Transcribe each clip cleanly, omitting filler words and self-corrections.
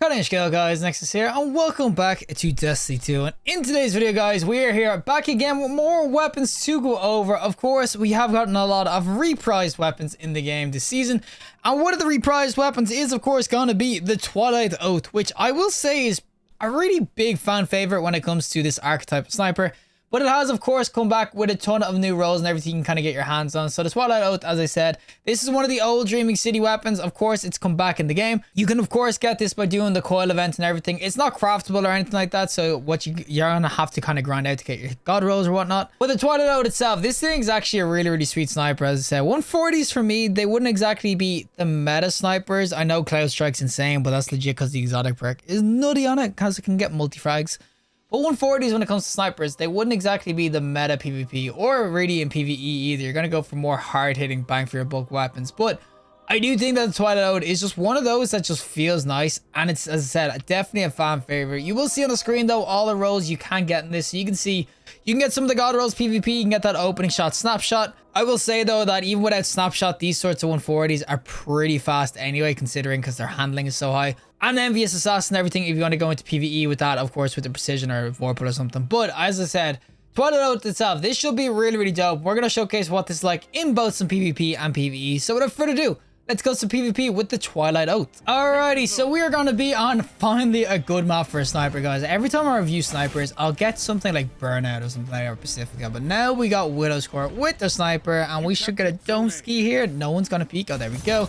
Cutting scale guys, Nexas here, and welcome back to Destiny 2. And in today's video guys, we are here back again with more weapons to go over. Of course, we have gotten a lot of reprised weapons in the game this season. And one of the reprised weapons is of course going to be the Twilight Oath, which I will say is a really big fan favorite when it comes to this archetype of sniper. But it has, of course, come back with a ton of new roles and everything you can kind of get your hands on. So the Twilight Oath, as I said, this is one of the old Dreaming City weapons. Of course, it's come back in the game. You can, of course, get this by doing the coil event and everything. It's not craftable or anything like that. So what you're going to have to kind of grind out to get your god rolls or whatnot. But the Twilight Oath itself, this thing's actually a really, really sweet sniper. As I said, 140s for me, they wouldn't exactly be the meta snipers. I know Cloud Strike's insane, but that's legit because the exotic perk is nutty on it because it can get multi-frags. But 140s when it comes to snipers, they wouldn't exactly be the meta PvP or really in PvE either. You're going to go for more hard-hitting bang for your bulk weapons. But I do think that the Twilight Oath is just one of those that just feels nice. And it's, as I said, definitely a fan favorite. You will see on the screen though all the rolls you can get in this. So you can see, you can get some of the god rolls PvP, you can get that opening shot snapshot. I will say though that even without snapshot, these sorts of 140s are pretty fast anyway, considering because their handling is so high. And Envious Assassin and everything if you want to go into PvE with that, of course, with the precision or vorpal or something. But as I said, Twilight Oath itself, this should be really, really dope. We're going to showcase what this is like in both some PvP and PvE. So without further ado, let's go to PvP with the Twilight Oath. Alrighty, so we are going to be on finally a good map for a sniper, guys. Every time I review snipers, I'll get something like Burnout or something like that, or Pacifica. But now we got Widow's Court with the sniper, and we should get a dome ski here. No one's going to peek. Oh, there we go.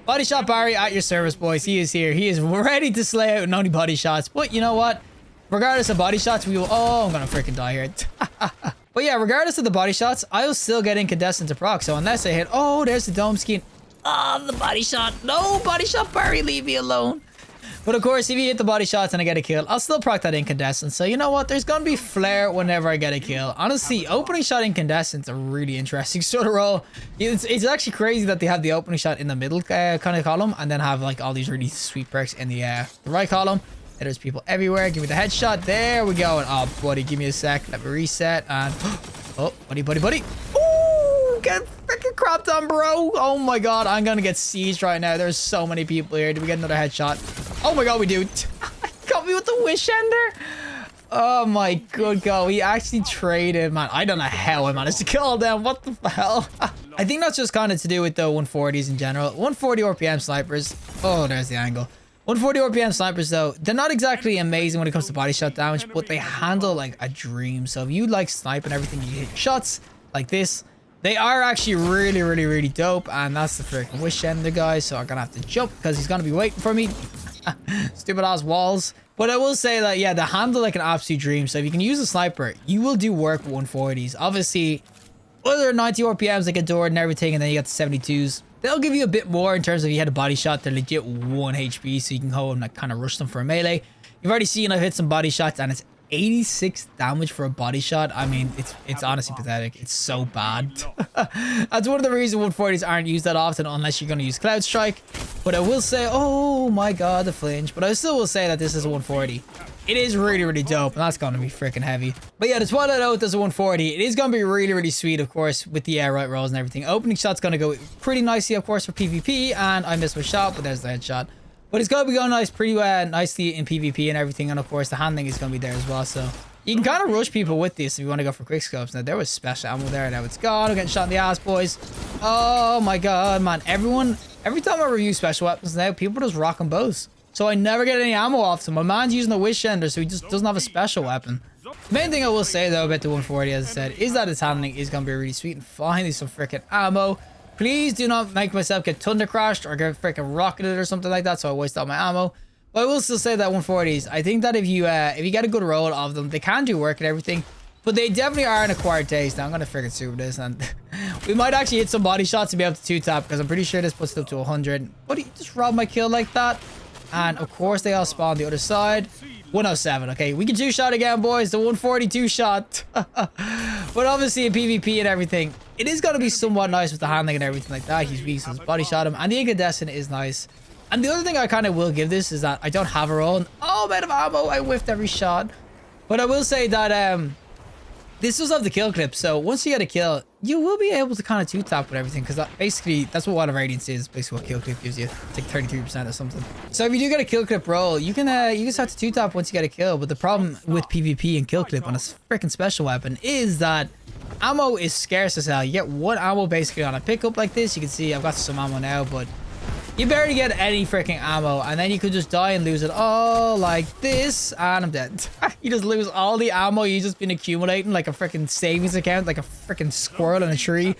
Body shot Barry at your service, boys. He is here. He is ready to slay out only body shots. But you know what? Regardless of body shots, we will... Oh, I'm going to freaking die here. But yeah, regardless of the body shots, I'll still get incandescent to proc. So unless I hit... Oh, there's the dome ski. Oh, the body shot. No, body shot Barry. Leave me alone. But of course, if you hit the body shots and I get a kill, I'll still proc that incandescent. So you know what? There's going to be flare whenever I get a kill. Honestly, opening shot incandescent's a really interesting sort of role. It's actually crazy that they have the opening shot in the middle kind of column and then have like all these really sweet perks in the right column. And there's people everywhere. Give me the headshot. There we go. And oh, buddy, give me a sec. Let me reset. And oh, buddy. Ooh, get freaking cropped on, bro. Oh my god, I'm gonna get sieged right now. There's so many people here. Do we get another headshot? Oh my god, we do. Got me with the wish ender. Oh my good god, we actually traded, man. I don't know how I managed to kill them. What the hell? I think that's just kind of to do with the 140s in general. 140 RPM snipers. Oh, there's the angle. 140 RPM snipers though, they're not exactly amazing when it comes to body shot damage, but they handle like a dream. So if you like snipe and everything, you hit shots like this. They are actually really, really, really dope. And that's the freaking wish ender, guys. So I'm gonna have to jump because he's gonna be waiting for me. Stupid ass walls. But I will say that, yeah, they handle like an absolute dream. So if you can use a sniper, you will do work with 140s. Obviously, other 90 RPMs like Adored and everything, and then you got the 72s. They'll give you a bit more in terms of if you had a body shot, they're legit 1 HP, so you can go and like kind of rush them for a melee. You've already seen I've hit some body shots, and it's 86 damage for a body shot. I mean, it's honestly pathetic. It's so bad. That's one of the reasons 140s aren't used that often unless you're going to use Cloud Strike. But I will say, oh my god, the flinch. But I still will say that this is a 140. It is really, really dope, and that's going to be freaking heavy. But yeah, the Twilight Oath is a 140. It is going to be really, really sweet, of course, with the right rolls and everything. Opening shot's going to go pretty nicely, of course, for PvP, and I missed my shot, but there's the headshot. But it's going to be going nice, pretty nicely in PvP and everything. And of course, the handling is going to be there as well. So you can kind of rush people with this if you want to go for quick scopes. Now, there was special ammo there. Now it's gone. I'm getting shot in the ass, boys. Oh my god, man. Every time I review special weapons now, people just rocking bows. So I never get any ammo off them. My man's using a wish ender, so he just doesn't have a special weapon. The main thing I will say, though, about the 140, as I said, is that its handling is going to be really sweet. And finally, some freaking ammo. Please do not make myself get thunder crashed or get freaking rocketed or something like that, so I waste all my ammo. But I will still say that 140s, I think that if you get a good roll of them, they can do work and everything, but they definitely are an acquired taste. Now I'm gonna freaking super this, and we might actually hit some body shots to be able to 2-tap, because I'm pretty sure this puts it up to 100. But he just robbed my kill like that, and of course they all spawn the other side. 107. Okay, we can 2-shot again, boys. The 142 shot. But obviously in PvP and everything, it is going to be somewhat nice with the handling and everything like that. He's weak, so his body shot him. And the incandescent is nice. And the other thing I kind of will give this is that I don't have a roll. Oh, I'm out of ammo. I whiffed every shot. But I will say that this does have the kill clip, so once you get a kill, you will be able to kind of two-tap with everything, because that's what Wall of Radiance is, basically what kill clip gives you. It's like 33% or something. So if you do get a kill clip roll, you can start to two-tap once you get a kill, but the problem with PvP and kill clip on a freaking special weapon is that ammo is scarce as hell. You get one ammo basically on a pickup like this. You can see I've got some ammo now, but you barely get any freaking ammo, and then you could just die and lose it all like this, and I'm dead. You just lose all the ammo you've just been accumulating like a freaking savings account, like a freaking squirrel in a tree,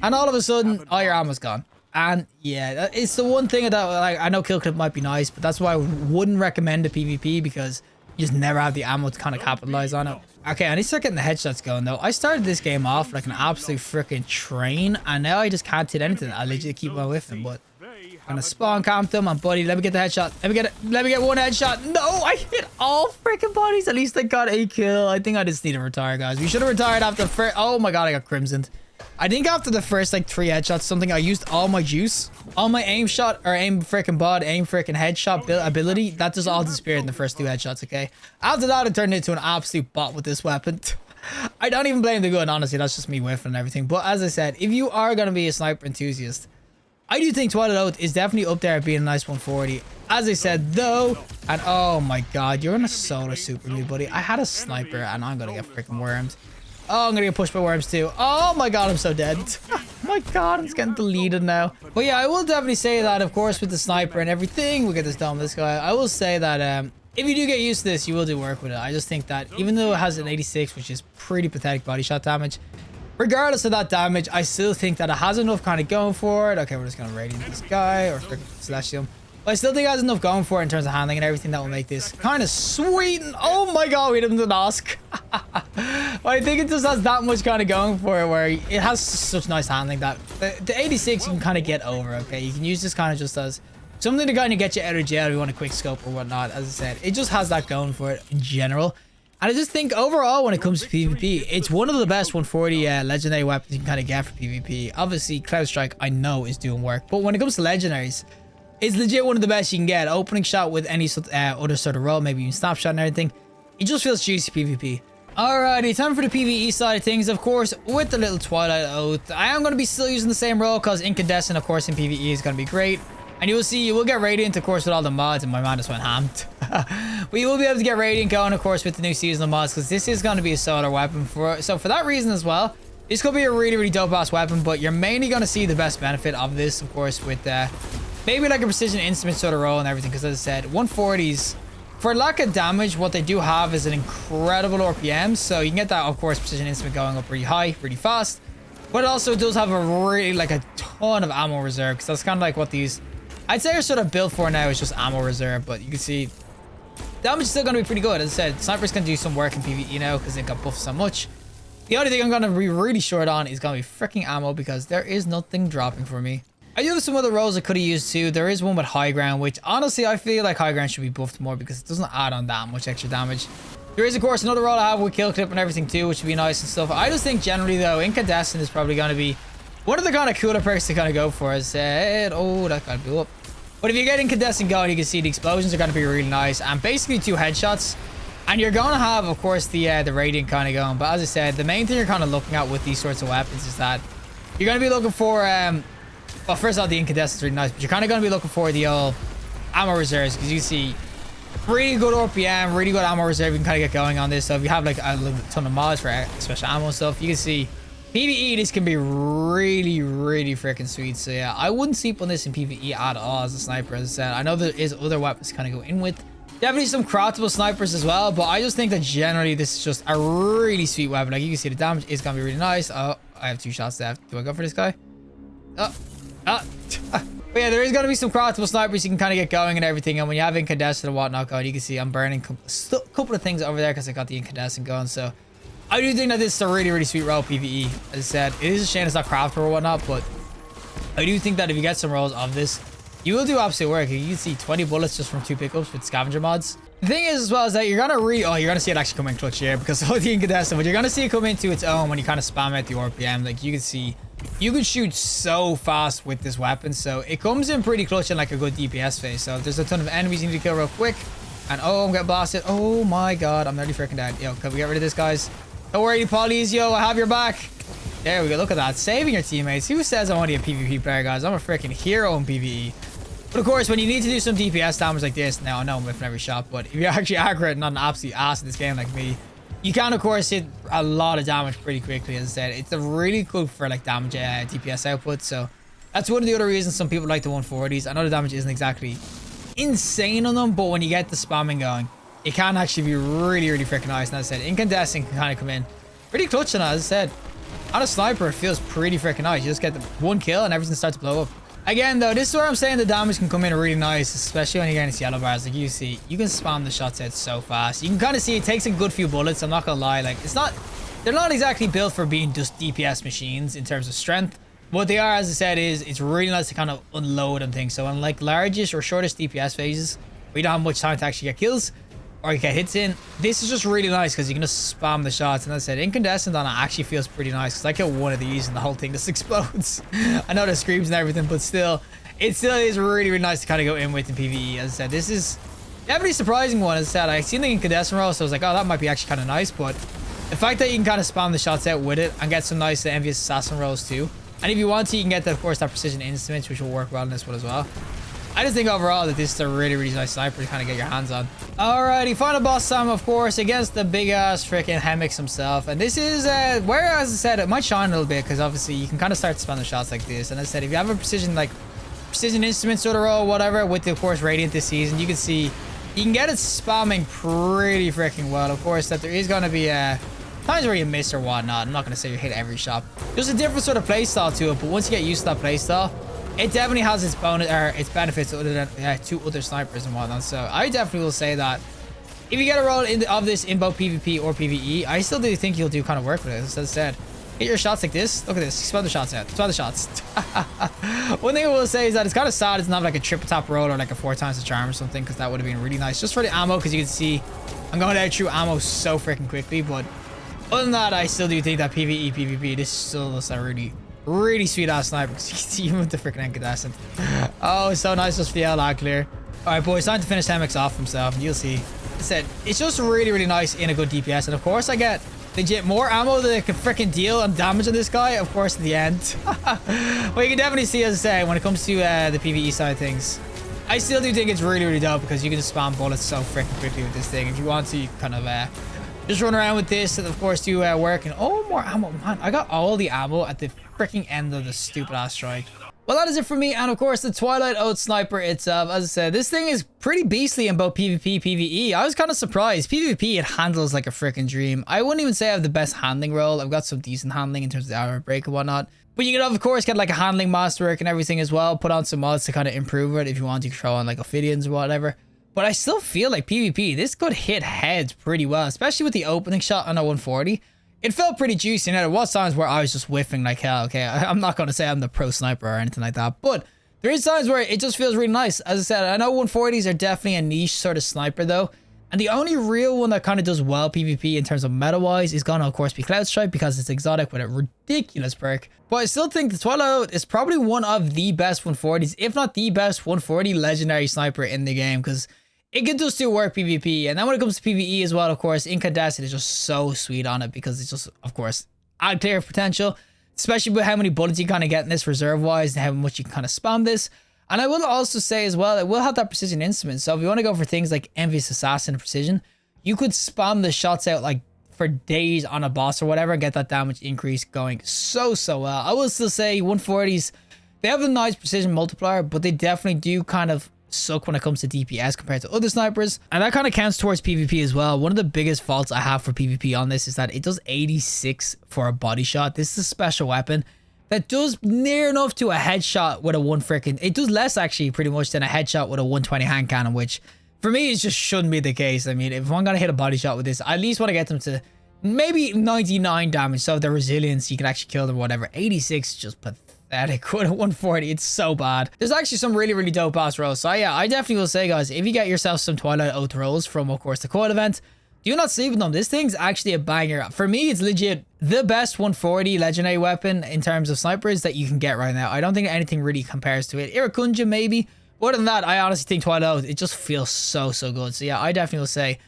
and all of a sudden all your ammo's gone. And yeah, it's the one thing that, like, I know kill clip might be nice, but that's why I wouldn't recommend a PvP, because you just never have the ammo to kind of capitalize on it. Okay, I need to start getting the headshots going though. I started this game off like an absolute freaking train, and now I just can't hit anything. I legit keep on whiffing, but I'm gonna spawn camp them, and buddy, let me get the headshot. Let me get one headshot. No, I hit all freaking bodies. At least I got a kill. I think I just need to retire, guys. We should have retired after the first. Oh my god, I got crimsoned. I think after the first like 3 headshots, something, I used all my juice, all my aim shot or aim freaking bod, aim freaking headshot ability. That just all disappeared in the first 2 headshots. Okay, after that, it turned into an absolute bot with this weapon. I don't even blame the gun, honestly. That's just me whiffing and everything. But as I said, if you are gonna be a sniper enthusiast, I do think Twilight Oath is definitely up there being a nice 140. As I said, though, and oh my god, you're gonna solo super me, buddy. I had a sniper, and I'm gonna get freaking wormed. Oh, I'm gonna get pushed by worms, too. Oh my god, I'm so dead. Oh my god, I'm just getting deleted now. But yeah, I will definitely say that, of course, with the sniper and everything, we'll get this done with this guy. I will say that, if you do get used to this, you will do work with it. I just think that even though it has an 86, which is pretty pathetic body shot damage, regardless of that damage, I still think that it has enough kind of going for it. Okay, we're just going to radiant this guy or celestial. But I still think it has enough going for it in terms of handling and everything that will make this kind of sweet. And oh my god, we didn't ask. But I think it just has that much kind of going for it, where it has such nice handling that the 86 you can kind of get over. Okay, you can use this kind of just as something to kind of get you out of jail if you want a quick scope or whatnot. As I said, it just has that going for it in general. And I just think overall, when it comes to PvP, it's one of the best 140 legendary weapons you can kind of get for PvP. Obviously, Cloud Strike, I know, is doing work. But when it comes to legendaries, it's legit one of the best you can get. Opening shot with any other sort of role, maybe even snapshot and everything. It just feels juicy PvP. Alrighty, time for the PvE side of things. Of course, with the little Twilight Oath, I am going to be still using the same role, because Incandescent, of course, in PvE is going to be great. And you will see, you will get Radiant, of course, with all the mods, and my man just went hammed. But you will be able to get Radiant going, of course, with the new seasonal mods, because this is going to be a solar weapon. So for that reason as well, this could be a really, really dope-ass weapon, but you're mainly going to see the best benefit of this, of course, with maybe like a precision instrument sort of role and everything, because as I said, 140s, for lack of damage, what they do have is an incredible RPM, so you can get that, of course, precision instrument going up really high, really fast, but it also does have a really, like, a ton of ammo reserve, because that's kind of like what these, I'd say, are sort of built for now, is just ammo reserve. But you can see damage is still going to be pretty good. As I said, snipers can do some work in PvE now because they got buffed so much. The only thing I'm going to be really short on is going to be freaking ammo, because there is nothing dropping for me. I do have some other roles I could have used too. There is one with high ground, which honestly I feel like high ground should be buffed more, because it doesn't add on that much extra damage. There is, of course, another role I have with kill clip and everything too, which would be nice and stuff. I just think generally though, Incandescent is probably going to be one of the kind of cooler perks to kind of go for. As I said, oh, that guy blew up. But if you get Incandescent going, you can see the explosions are going to be really nice, and basically 2 headshots, and you're going to have, of course, the Radiant kind of going. But as I said, the main thing you're kind of looking at with these sorts of weapons is that you're going to be looking for, well, first of all, the Incandescent's really nice, but you're kind of going to be looking for the old ammo reserves, because you see really good RPM, really good ammo reserve you can kind of get going on this. So if you have like a little ton of mods for special ammo and stuff, you can see PvE, this can be really, really freaking sweet. So yeah, I wouldn't sleep on this in PvE at all as a sniper. As I said, I know there is other weapons to kind of go in with. Definitely some craftable snipers as well, but I just think that generally this is just a really sweet weapon. Like you can see the damage is going to be really nice. Oh, I have 2 shots left. Do I go for this guy? But yeah, there is going to be some craftable snipers you can kind of get going and everything. And when you have Incandescent and whatnot going, you can see I'm burning a couple of things over there because I got the Incandescent going. So I do think that this is a really, really sweet role PvE. As I said, it is a shame it's not craftable or whatnot, but I do think that if you get some rolls of this, you will do absolute work. You can see 20 bullets just from 2 pickups with scavenger mods. The thing is as well is that you're gonna you're gonna see it actually come in clutch here because of the Incandescent, but you're gonna see it come into its own when you kind of spam out the RPM. Like you can see, you can shoot so fast with this weapon, so it comes in pretty clutch in like a good DPS phase. So if there's a ton of enemies you need to kill real quick, and oh, I'm getting blasted. Oh my god, I'm nearly freaking dead. Yo, can we get rid of this, guys? Don't worry, Polizio, I have your back. There we go. Look at that. Saving your teammates. Who says I'm only a PvP player, guys? I'm a freaking hero in PvE. But of course, when you need to do some DPS damage like this, now I know I'm whiffing every shot, but if you're actually accurate and not an absolute ass in this game like me, you can, of course, hit a lot of damage pretty quickly. As I said, it's a really good for like damage DPS output. So that's one of the other reasons some people like the 140s. I know the damage isn't exactly insane on them, but when you get the spamming going, it can actually be really, really freaking nice. And as I said, incandescent can kind of come in pretty clutch on it. As I said, on a sniper, it feels pretty freaking nice. You just get the one kill and everything starts to blow up. Again, though, this is where I'm saying the damage can come in really nice, especially when you're getting these yellow bars. Like you see, you can spam the shots out so fast. You can kind of see it takes a good few bullets. I'm not gonna lie, like they're not exactly built for being just DPS machines in terms of strength. What they are, as I said, is it's really nice to kind of unload and things. So on like largest or shortest DPS phases, we don't have much time to actually get kills or get hits in. This is just really nice because you can just spam the shots. And as I said, incandescent on it actually feels pretty nice because I kill one of these and the whole thing just explodes. I know the screams and everything, but still, it still is really, really nice to kind of go in with in PvE. As I said, this is definitely a surprising one. As I said, I seen the incandescent roll, so I was like, oh, that might be actually kind of nice. But the fact that you can kind of spam the shots out with it and get some nice envious assassin rolls too. And if you want to, you can get, of course, that precision instruments, which will work well in this one as well. I just think overall that this is a really, really nice sniper to kind of get your hands on. Alrighty, final boss time, of course, against the big ass freaking Hemix himself. And this is where, as I said, it might shine a little bit because obviously you can kind of start to spam the shots like this. And as I said, if you have a precision instrument sort of roll, whatever, with the, of course, Radiant this season, you can see you can get it spamming pretty freaking well. Of course, that there is going to be times where you miss or whatnot. I'm not going to say you hit every shot. There's a different sort of playstyle to it, but once you get used to that playstyle, it definitely has its bonus or its benefits other than to other snipers and whatnot. So I definitely will say that if you get a roll of this in both PvP or PvE, I still do think you'll do kind of work with it. As I said, hit your shots like this. Look at this. Spam the shots out. Spam the shots. One thing I will say is that it's kind of sad it's not like a triple tap roll or like a 4 times the charm or something, because that would have been really nice just for the ammo, because you can see I'm going out through ammo so freaking quickly. But other than that, I still do think that PvE, PvP, this is still just a really sweet ass sniper. You can see even with the freaking incandescent. Oh, it's so nice just for the lag clear. All right, boys, time to finish Hemix off himself, and you'll see. I said it's just really, really nice in a good DPS, and of course I get legit more ammo that I can freaking deal and damage on this guy, of course, at the end. But you can definitely see, as I say, when it comes to the PvE side of things, I still do think it's really, really dope because you can just spam bullets so freaking quickly with this thing. If you want to, you can kind of just run around with this and of course do work. And oh, more ammo, man, I got all the ammo at the freaking end of the stupid ass strike. Well, that is it for me, and of course the Twilight Oath sniper itself. As I said, this thing is pretty beastly in both PvP, PvE. I was kind of surprised. PvP, it handles like a freaking dream. I wouldn't even say I have the best handling roll. I've got some decent handling in terms of the armor break and whatnot. But you can, of course, get like a handling masterwork and everything as well. Put on some mods to kind of improve it if you want to throw on like Ophidians or whatever. But I still feel like PvP, this could hit heads pretty well, especially with the opening shot on a 140. It felt pretty juicy. Now, there was times where I was just whiffing like hell. Okay, I'm not going to say I'm the pro sniper or anything like that, but there is times where it just feels really nice. As I said, I know 140s are definitely a niche sort of sniper though. And the only real one that kind of does well PvP in terms of meta-wise is going to, of course, be Cloud Strike because it's exotic with a ridiculous perk. But I still think the Twilight Oath is probably one of the best 140s, if not the best 140 legendary sniper in the game, because it can just do work PvP. And then when it comes to PvE as well, of course, incandescent is just so sweet on it because it's just, of course, add clear potential, especially with how many bullets you kind of get in this reserve-wise and how much you can kind of spam this. And I will also say as well, it will have that precision instrument. So if you want to go for things like Envious Assassin and Precision, you could spam the shots out like for days on a boss or whatever, get that damage increase going so well. I will still say 140s, they have a nice precision multiplier, but they definitely do kind of suck when it comes to DPS compared to other snipers, and that kind of counts towards PvP as well. One of the biggest faults I have for PvP on this is that it does 86 for a body shot. This is a special weapon that does near enough to a headshot with a it does less actually pretty much than a headshot with a 120 hand cannon, which for me it just shouldn't be the case. I mean, if I'm gonna hit a body shot with this, I at least want to get them to maybe 99 damage, so their resilience, you can actually kill them or whatever. 86 is just pathetic. With a 140, it's so bad. There's actually some really dope boss rolls. So yeah, I definitely will say, guys, if you get yourself some Twilight Oath rolls from, of course, the coil event, do not sleep with them. This thing's actually a banger. For me, it's legit the best 140 legendary weapon in terms of snipers that you can get right now. I don't think anything really compares to it. Irakunja maybe. Other than that, I honestly think Twilight Oath, it just feels so good. So yeah, I definitely will say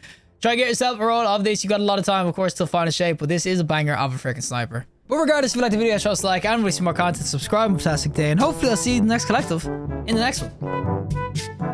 Try to get yourself a roll of this. You got a lot of time, of course, till final shape, but this is a banger of a freaking sniper. But regardless, if you like the video, show us a like, and we see more content, subscribe. Fantastic day, and hopefully I'll see you in the next collective in the next one.